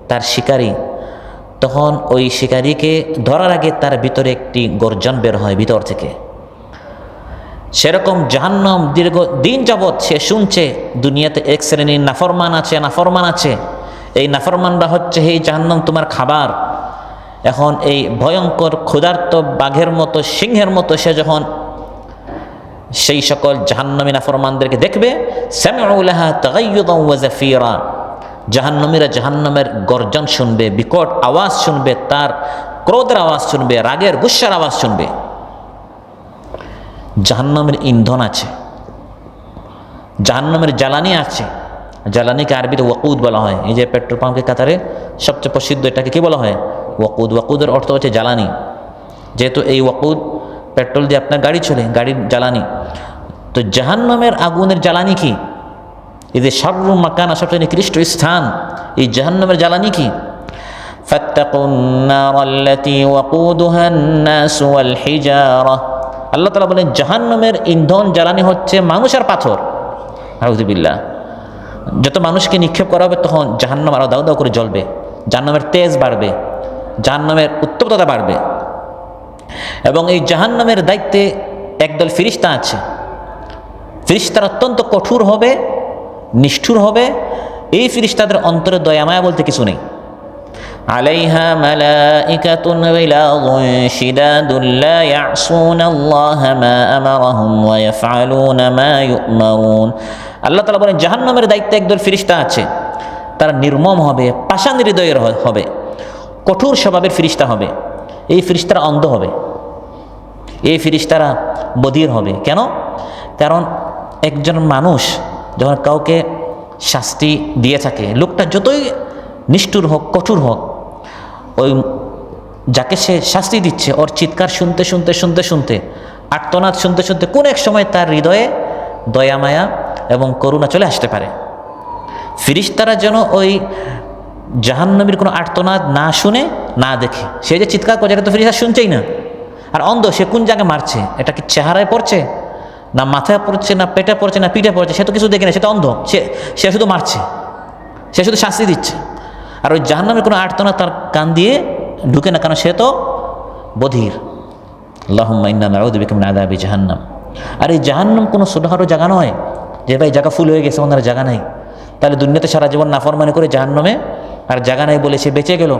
তার শিকারী, তখন ওই শিকারীকে ধরার আগে তার ভিতরে একটি গর্জন বের হয় ভিতর থেকে। সেরকম জাহান্নাম দীর্ঘ দিন যাবৎ সে শুনছে দুনিয়াতে এক শ্রেণীর নাফরমান আছে, নাফরমান আছে, এই নাফরমানরা হচ্ছে এই জাহান্নাম তোমার খাবার। এখন এই ভয়ঙ্কর ক্ষুধার্ত বাঘের মতো, সিংহের মতো সে যখন সেই সকল জাহান্নামী নাফরমানদেরকে দেখবে, সামিউ লাহা তাগায়্যুযান ওয়া জাফীরা, জাহান্নামীরা জাহান্নামের গর্জন শুনবে, বিকট আওয়াজ শুনবে, তার ক্রোধের আওয়াজ শুনবে, রাগের গুস্সার আওয়াজ শুনবে। জাহান্নামের ইন্ধন আছে, জাহান্নামের জ্বালানি আছে। জ্বালানিকে আরবিতে ওয়াকুদ বলা হয়। এই যে পেট্রোল পাম্পের কাতারে সবচেয়ে প্রসিদ্ধ, এটাকে কি বলা হয়? ওয়াকুদ। ওয়াকুদের অর্থ হচ্ছে জ্বালানি। যেহেতু এই ওয়াকুদ পেট্রোল দিয়ে আপনার গাড়ি চলে, গাড়ির জ্বালানি। তো জাহান্নামের আগুনের জ্বালানি কি? এই যে শাররু মাকানা, সবচেয়ে নিকৃষ্ট স্থান, এই জাহান্নামের জ্বালানি কি? ফাত্তাকুন নারাল্লাতী ওয়াকুদুহান নাস ওয়াল হিজারা, আল্লাহ তাআলা বলেন জাহান্নামের ইন্ধন জ্বালানি হচ্ছে মানুষ আর পাথর। আউযুবিল্লাহ। যত মানুষকে নিক্ষেপ করা হবে তখন জাহান্নাম আরো দাউ দাউ করে জ্বলবে, জাহান্নামের তেজ বাড়বে, জাহান্নামের উত্তপ্ততা বাড়বে। এবং এই জাহান্নামের দায়িত্বে একদল ফেরেশতা আছে। ফেরেশতারা অত্যন্ত কঠোর হবে, নিষ্ঠুর হবে। এই ফেরেশতাদের অন্তরে দয়া মায়া বলতে কিছু নেই। আলাইহা মালাইকাতুন গিলাযুন শিদাদুন লা ইয়াসুনাল্লাহা মা আমারাহুম ওয়া ইয়াফআলুনা মা ইউমারুন। আল্লাহ তাআলা বলেন জাহান্নামের দায়িত্বে একদল ফেরেশতা আছে, তারা নির্মম হবে, পাষাণ হৃদয়ের হবে, কঠোর স্বভাবের ফেরেশতা হবে। এই ফেরেশতারা অন্ধ হবে, এই ফেরেশতারা বধির হবে। কেন? কারণ একজন মানুষ যখন কাউকে শাস্তি দিয়ে থাকে, লোকটা যতই নিষ্ঠুর হোক, কঠোর হোক, ওই যাকে সে শাস্তি দিচ্ছে ওর চিৎকার শুনতে শুনতে শুনতে শুনতে, আর্তনাদ শুনতে শুনতে কোন এক সময় তার হৃদয়ে দয়া মায়া এবং করুণা চলে আসতে পারে। ফিরিস্তারা যেন ওই জাহান্নামীর কোনো আর্তনাদ না শুনে না দেখে, সে যে চিৎকার করছে এটা তো ফিরিস্তা শুনছেই না। আর অন্ধ, সে কোন জায়গায় মারছে, এটা কি চেহারায় পড়ছে না মাথায় পড়ছে না পেটে পড়ছে না পিঠে পড়ছে, সে তো কিছু দেখে না, সেটা অন্ধ, সে শুধু মারছে, সে শুধু শাস্তি দিচ্ছে। আর ওই জাহান্নামের কোনো আর্তনাদ তার কান দিয়ে ঢুকে না, কারণ সে তো বধির। আল্লাহুম্মা ইন্না নাউযু বিকা মিন আযাবি জাহান্নাম। আর এই জাহান্নাম কোনো ছোটখাটো জায়গা নয় যে ভাই জায়গা ফুল হয়ে গেছে, ওনার জায়গা নাই, তাহলে দুনিয়াতে সারা জীবন নাফরমানি করে জাহান্নামে আর জায়গা নাই বলে সে বেঁচে গেল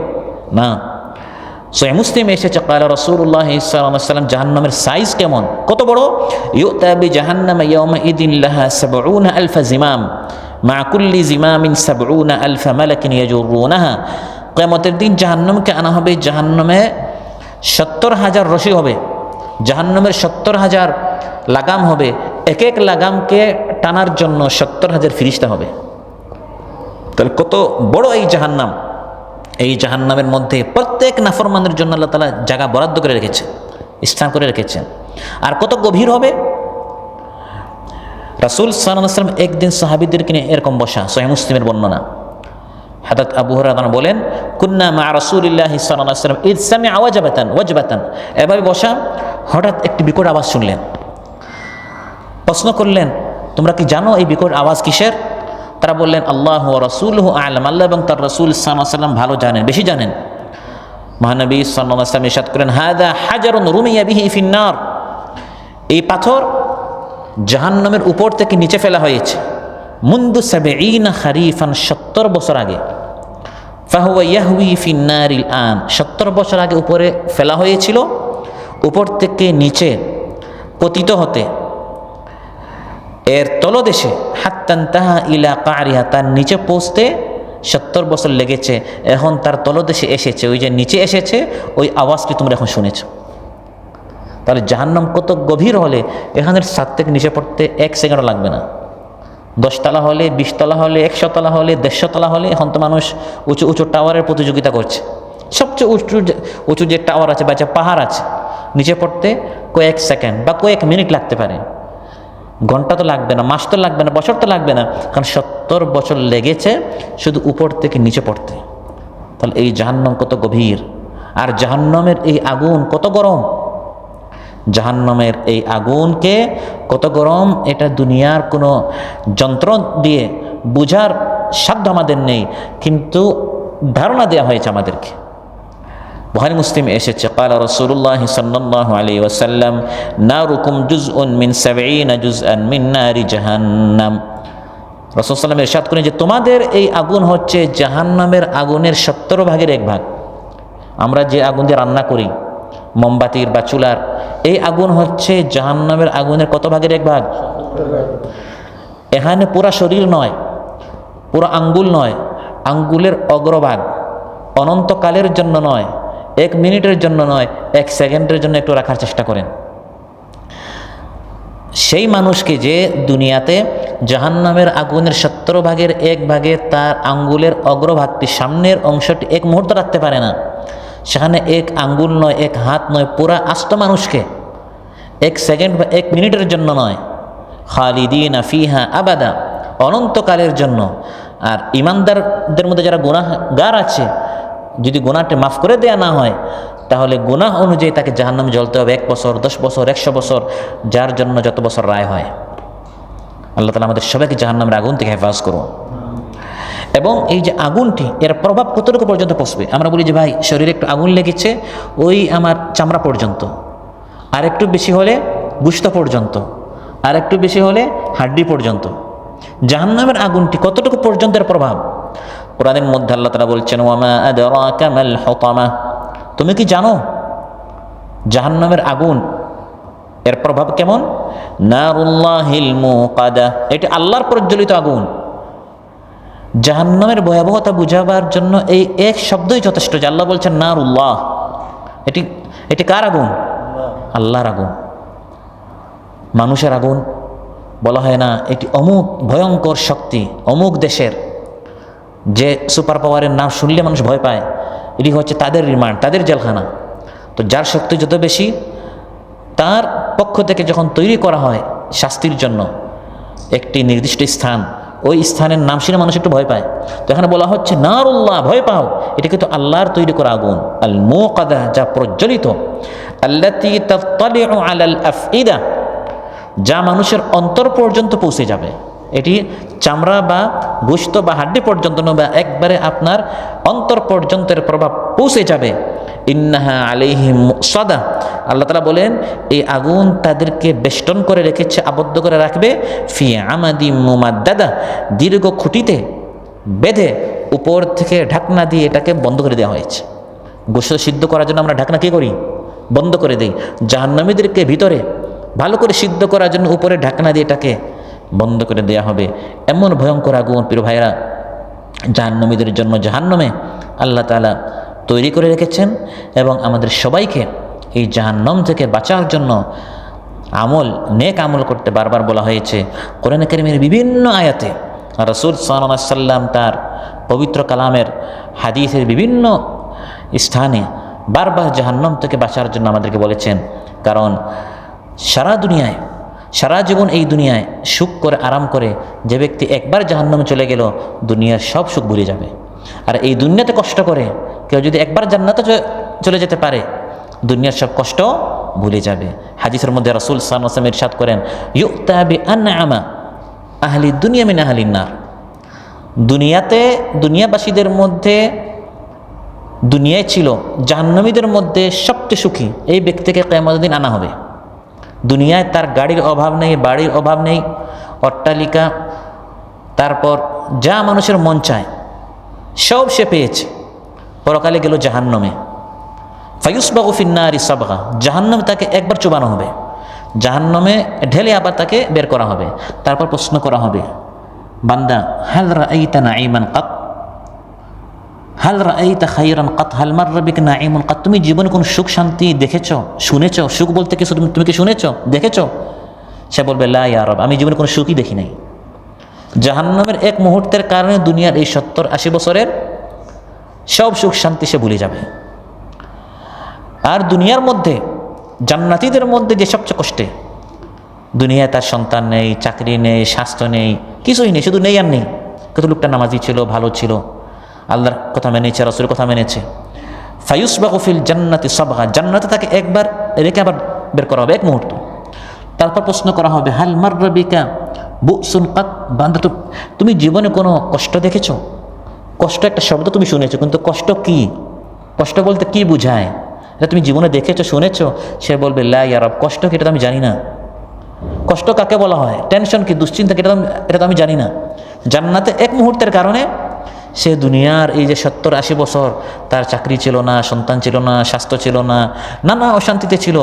না। সহিহ মুসলিমে এসেছে ক্বালা রাসূলুল্লাহ সাল্লাল্লাহু আলাইহি ওয়াসাল্লাম, জাহান্নামের সাইজ কেমন, কত বড়। ইউতা বিজাহান্নাম ইয়াওমাইদিন লাহা ৭০,০০০ জিমাম মা কুল্লি জিমামিন ৭০,০০০ মালাকিন ইয়াজুরুনাহা। কিয়ামতের দিন জাহান্নামকে আনা হবে, জাহান্নামে ৭০,০০০ রশি হবে, জাহান্নামের ৭০,০০০ লাগাম হবে, এক এক লাগামকে টানার জন্য ৭০,০০০ ফিরিস্তা হবে। তাহলে কত বড় এই জাহান্নাম। এই জাহান্নামের মধ্যে প্রত্যেক নাফরমানের জন্য আল্লাহ তাআলা জায়গা বরাদ্দ করে রেখেছে, স্থান করে রেখেছেন। আর কত গভীর হবে। রাসূল সাল্লাল্লাহু আলাইহি ওয়াসাল্লাম একদিন সাহাবীদেরকে নিয়ে এরকম বসা, সহিহ মুসলিমের বর্ণনা। হযরত আবু হুরায়রা বলেন, কুন্না মা রাসূলিল্লাহি সাল্লাল্লাহু আলাইহি ওয়াসাল্লাম ইয সামিআ ওয়াজবাতান, এভাবে বসা, হঠাৎ একটি বিকট আওয়াজ শুনলেন। প্রশ্ন করলেন, তোমরা কি জানো এই বিকট আওয়াজ কিসের? তারা বললেন, আল্লাহু ওয়া রাসূলুহু আ'লাম, আল্লাহ এবং তার রাসূল সাল্লাল্লাহু আলাইহি ওয়াসাল্লাম ভালো জানেন, বেশি জানেন। মহানবী সাল্লাল্লাহু আলাইহি ওয়াসাল্লাম ইরশাদ করেন, হাযা হাজারুন রুমিয়া বিহি ফিন-নার, এই পাথর জাহান্নামের উপর থেকে নিচে ফেলা হয়েছে মুনদু ৭০ খারিফান, ৭০ বছর আগে। ফাহুয়া ইয়াহউই ফিন-নারিল আন, ৭০ বছর আগে উপরে ফেলা হয়েছিল, উপর থেকে নিচে পতিত হতে এর তলদেশে হাত্তান্তাহা ইলা কারিহা, তার নিচে পৌঁছতে ৭০ বছর লেগেছে, এখন তার তলদেশে এসেছে, ওই যে নিচে এসেছে ওই আওয়াজটি তোমরা এখন শুনেছ। তাহলে জাহান্নাম কত গভীর হলে এখানের ছাদ থেকে নিচে পড়তে ১ সেকেন্ডও লাগবে না। ১০ তলা হলে, ২০ তলা হলে, ১০০ তলা হলে, ১৫০ তলা হলে, এখন তো মানুষ উঁচু উঁচু টাওয়ারের প্রতিযোগিতা করছে। সবচেয়ে উঁচু যে টাওয়ার আছে বা যে পাহাড় আছে, নিচে পড়তে কয়েক সেকেন্ড বা কয়েক মিনিট লাগতে পারে, ঘন্টা তো লাগবে না, মাস তো লাগবে না, বছর তো লাগবে না, কারণ ৭০ বছর লেগেছে শুধু উপর থেকে নিচে পড়তে। তাহলে এই জাহান্নাম কত গভীর, আর জাহান্নামের এই আগুন কত গরম। জাহান্নামের এই আগুনকে কত গরম, এটা দুনিয়ার কোনো যন্ত্র দিয়ে বুঝার সাধ্য আমাদের নেই, কিন্তু ধারণা দেওয়া হয়েছে আমাদেরকে। বুখারী মুসলিমে এসেছে, ক্বালা রাসূলুল্লাহ সাল্লাল্লাহু আলাইহি ওয়াসাল্লাম, নারুকুম জুজউন মিন ৭০ জুজআন মিন নারি জাহান্নাম। রাসূল সাল্লাল্লাহু আলাইহি ওয়াসাল্লাম ইরশাদ করেন যে তোমাদের এই আগুন হচ্ছে জাহান্নামের আগুনের ৭০ ভাগের ১ ভাগ। আমরা যে আগুন দিয়ে রান্না করি, মোমবাতির বা চুলার, এই আগুন হচ্ছে জাহান্নামের আগুনের কত ভাগের ১ ভাগ। এখানে পুরা শরীর নয়, পুরা আঙ্গুল নয়, আঙ্গুলের অগ্রভাগ, অনন্তকালের জন্য নয়, ১ মিনিটের জন্য নয়, ১ সেকেন্ডের জন্য একটু রাখার চেষ্টা করেন। সেই মানুষকে যে দুনিয়াতে জাহান্নামের আগুনের ৭০ ভাগের ১ ভাগে তার আঙ্গুলের অগ্রভাগটি, সামনের অংশটি ১ মুহূর্ত রাখতে পারে না, সেখানে ১ আঙ্গুল নয়, ১ হাত নয়, পুরা আস্ত মানুষকে ১ সেকেন্ড বা ১ মিনিটের জন্য নয়, খালিদিনা ফিহা আবাদা, অনন্তকালের জন্য। আর ইমানদারদের মধ্যে যারা গুনাহগার আছে, যদি গুনাহটি মাফ করে দেয়া না হয়, তাহলে গুনাহ অনুযায়ী তাকে জাহান্নামে জ্বলতে হবে ১ বছর, ১০ বছর, ১০০ বছর, যার জন্য যত বছর রায় হয়। আল্লাহ তাআলা আমাদের সবাইকে জাহান্নামের আগুন থেকে হেফাজত করুন। এবং এই যে আগুনটি, এর প্রভাব কতটুকু পর্যন্ত পৌঁছবে? আমরা বলি যে ভাই শরীরে একটু আগুন লেগেছে, ওই আমার চামড়া পর্যন্ত, আর একটু বেশি হলে গোশত পর্যন্ত, আর একটু বেশি হলে হাড্ডি পর্যন্ত। জাহান্নামের আগুনটি কতটুকু পর্যন্ত এর প্রভাব? কোরআনের মধ্যে আল্লাহ তাআলা বলছেন, ওয়ামা আদরাকা মাল হুতামা, তুমি কি জানো জাহান্নামের আগুন এর প্রভাব কেমন? নারুল্লাহিল মুকাদা, এটি আল্লাহর প্রজ্বলিত আগুন। জাহান্নামের ভয়াবহতা বুঝাবার জন্য এই এক শব্দই যথেষ্ট, যে আল্লাহ বলছেন নারুল্লাহ। এটি কার আগুন? আল্লাহর আগুন। মানুষের আগুন, বলা হয় না এটি অমুক ভয়ঙ্কর শক্তি, অমুক দেশের, যে সুপার পাওয়ারের নাম শুনলে মানুষ ভয় পায়, এটি হচ্ছে তাদের রিমান্ড, তাদের জেলখানা। তো যার শক্তি যত বেশি, তার পক্ষ থেকে যখন তৈরি করা হয় শাস্তির জন্য একটি নির্দিষ্ট স্থান, ওই স্থানের নাম শুনে মানুষ একটু ভয় পায়। তো এখানে বলা হচ্ছে নারুল্লাহ, ভয় পাও, এটা কিন্তু আল্লাহর তৈরি করা আগুন, আল মুকাদা, যা প্রজ্বলিত, আল্লাতী তাত্তালিউ আলাল আফইদা, যা মানুষের অন্তর পর্যন্ত পৌঁছে যাবে। এটি চামড়া বা গোশত বা হাড্ডি পর্যন্ত নয়, বা একবারে আপনার অন্তর পর্যন্তের প্রভাব পৌঁছে যাবে। ইন্নাহা আলাইহিম মুসাদা, আল্লাহ তাআলা বলেন এই আগুন তাদেরকে বেষ্টন করে রেখেছে, আবদ্ধ করে রাখবে, ফি আমাদি মুমাদ্দাদা, দীর্ঘ খুঁটিতে বেঁধে উপর থেকে ঢাকনা দিয়ে এটাকে বন্ধ করে দেওয়া হয়েছে। গোশত সিদ্ধ করার জন্য আমরা ঢাকনা কী করি? বন্ধ করে দিই। জাহান্নামীদেরকে ভিতরে ভালো করে সিদ্ধ করার জন্য উপরে ঢাকনা দিয়ে এটাকে বন্ধ করে দেয়া হবে। এমন ভয়ঙ্কর আগুন প্রিয় ভাইরা জাহান্নামীদের জন্য জাহান্নামে আল্লাহ তাআলা তৈরি করে রেখেছেন। এবং আমাদের সবাইকে এই জাহান্নাম থেকে বাঁচার জন্য আমল, নেক আমল করতে বারবার বলা হয়েছে। কোরআন কারীমের বিভিন্ন আয়াতে রাসূল সাল্লাল্লাহু আলাইহি সাল্লাম তার পবিত্র কালামের হাদিসের বিভিন্ন স্থানে বারবার জাহান্নাম থেকে বাঁচার জন্য আমাদেরকে বলেছেন। কারণ সারা দুনিয়ায়, সারা জীবন এই দুনিয়ায় সুখ করে আরাম করে যে ব্যক্তি একবার জাহান্নামে চলে গেল, দুনিয়ার সব সুখ ভুলে যাবে। আর এই দুনিয়াতে কষ্ট করে কেউ যদি একবার জান্নাতে চলে যেতে পারে, দুনিয়ার সব কষ্ট ভুলে যাবে। হাদিসের মধ্যে রাসূল সাল্লাল্লাহু আলাইহি ওয়াসাল্লাম ইরশাদ করেন, ইউতা বিআনআমা আহলি দুনিয়া মিন আহলিন নার, দুনিয়াতে দুনিয়াবাসীদের মধ্যে, দুনিয়ায় ছিল জাহান্নামীদের মধ্যে সবচেয়ে সুখী এই ব্যক্তিকে কিয়ামতের দিন আনা হবে। দুনিয়ায় তার গাড়ির অভাব নেই, বাড়ির অভাব নেই, অট্টালিকা, তারপর যা মানুষের মন চায় সব সে পেয়েছে। পরকালে গেল জাহান্নামে, ফায়ুসবাগু ফিন্নারি সাবগা, জাহান্নামে তাকে একবার চুবানো হবে, জাহান্নামে ঢেলে আবার তাকে বের করা হবে। তারপর প্রশ্ন করা হবে, বান্দা হাল রাআইতা নাঈমান কাত, হাল রাআইতা খায়রান কাত, হাল মাররা বিকা নাঈমুন কাত, তুমি জীবনে কোনো সুখ শান্তি দেখেছ, শুনেছ? সুখ বলতে কিছু তুমি কি শুনেছ, দেখেছ? সে বলবে লা ইয়া রব, আমি জীবনে কোনো সুখই দেখি নাই। জাহান্নামের এক মুহূর্তের কারণে দুনিয়ার এই 70-80 বছরের সব সুখ শান্তি সে ভুলে যাবে। আর দুনিয়ার মধ্যে জান্নাতীদের মধ্যে যে সবচেয়ে কষ্টে, দুনিয়ায় তার সন্তান নেই, চাকরি নেই, স্বাস্থ্য নেই, কিছুই নেই, শুধু নেই আর নেই। কিন্তু লোকটা নামাজি ছিল, ভালো ছিল, আল্লাহর কথা মেনেছে, রাসূলের কথা মেনেছে। ফায়ুসবাগু ফিল জান্নাতি সাবগা, জান্নাতে তাকে একবার রেখে আবার বের করা হবে এক মুহূর্ত। তারপর প্রশ্ন করা হবে, হাল মাররা বিকা বুসুন কাত, বান্দা তুমি জীবনে কোনো কষ্ট দেখেছো? কষ্ট একটা শব্দ তুমি শুনেছো, কিন্তু কষ্ট কি, কষ্ট বলতে কি বোঝায়, এটা তুমি জীবনে দেখেছো, শুনেছো? সে বলবে লা ইয়া রব, কষ্ট কি এটা তো আমি জানি না। কষ্ট কাকে বলা হয়, টেনশন কি, দুশ্চিন্তা কি, এটা তো আমি জানি না। জান্নাতে এক মুহূর্তের কারণে সে দুনিয়ার এই যে 70-80 বছর তার চাকরি ছিল না, সন্তান ছিল না, স্বাস্থ্য ছিল না, নানা অশান্তিতে ছিল,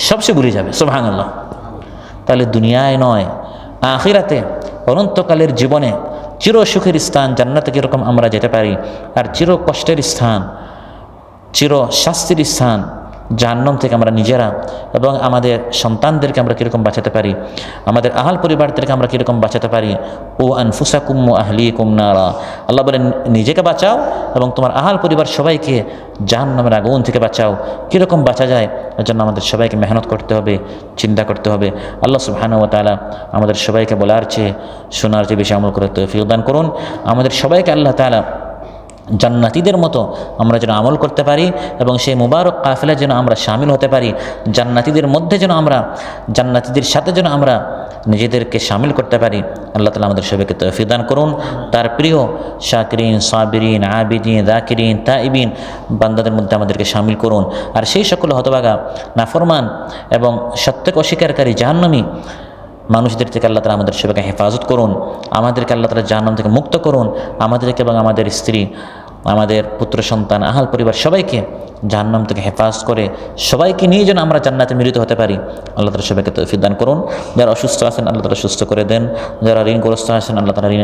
সব সে ভুলে যাবে। সুবহানাল্লাহ। তাহলে দুনিয়ায় নয়, আখিরাতে অনন্তকালের জীবনে চির সুখের স্থান জান্নাতে কীরকম আমরা যেতে পারি, আর চির কষ্টের স্থান, চির শাস্তির স্থান জাহান্নাম থেকে আমরা নিজেরা এবং আমাদের সন্তানদেরকে আমরা কীরকম বাঁচাতে পারি, আমাদের আহাল পরিবারদেরকে আমরা কীরকম বাঁচাতে পারি। ও আনফুসাকুম ওয়া আহলিকুম নারা, আল্লাহ বলেন নিজেকে বাঁচাও এবং তোমার আহাল পরিবার সবাইকে জাহান্নামের আগুন থেকে বাঁচাও। কীরকম বাঁচা যায় এর জন্য আমাদের সবাইকে মেহনত করতে হবে, চিন্তা করতে হবে। আল্লাহ সুবহানাহু ওয়া তাআলা আমাদের সবাইকে বলার চেয়ে শোনার চেয়ে বেশি আমল করতে তৌফিক দান করুন। আমাদের সবাইকে আল্লাহ তাআলা জান্নাতীদের মতো আমরা যেন আমল করতে পারি এবং সেই মুবারক কাফেলা যেন আমরা শামিল হতে পারি, জান্নাতীদের মধ্যে যেন আমরা, জান্নাতীদের সাথে যেন আমরা নিজেদেরকে শামিল করতে পারি। আল্লাহ তাআলা আমাদের সবাইকে তৌফিক দান করুন। তার প্রিয় শাকিরিন, সাবিরিন, আবিদিন, যাকিরিন, তাইবিন বান্দাদের মধ্যে আমাদেরকে শামিল করুন। আর সেই সকল হতভাগা, নাফরমান এবং সত্যকে অস্বীকারী জাহান্নামী মানুষদের থেকে আল্লাহ তাআলা আমাদের সবাইকে হেফাজত করুন। আমাদেরকে আল্লাহ তাআলা জাহান্নাম থেকে মুক্ত করুন। আমাদেরকে এবং আমাদের স্ত্রী, আমাদের পুত্র সন্তান, আহাল পরিবার সবাইকে জাহান্নাম থেকে হেফাজত করে সবাইকে নিয়ে যেন আমরা জান্নাতে মিলিত হতে পারি। আল্লাহ তাআলা সবাইকে তৌফিক দান করুন। যারা অসুস্থ আছেন আল্লাহ তাআলা সুস্থ করে দেন, যারা ঋণগ্রস্ত আছেন আল্লাহ তাআলা ঋণ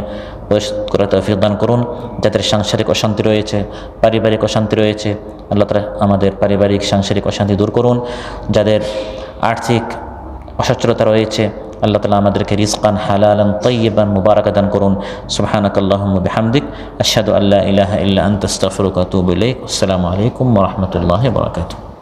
পরিশোধ করে তৌফিক দান করুন। যাদের সাংসারিক অশান্তি রয়েছে, পারিবারিক অশান্তি রয়েছে, আল্লাহ তাআলা আমাদের পারিবারিক সাংসারিক অশান্তি দূর করুন। যাদের আর্থিক অসচ্ছলতা রয়েছে আল্লাহ তাআলা আমাদেরকে রিজকান হালালান তাইয়িবান মুবারাকা দান করুন। সুবহানাকাল্লাহুম্মা বিহামদিক আশহাদু আল্লা ইলাহা ইল্লা আনতা আস্তাগফিরুকা ওয়া আতুবু ইলাইক। আসসালামু আলাইকুম ওয়া রাহমাতুল্লাহি ওয়া বারাকাতুহু।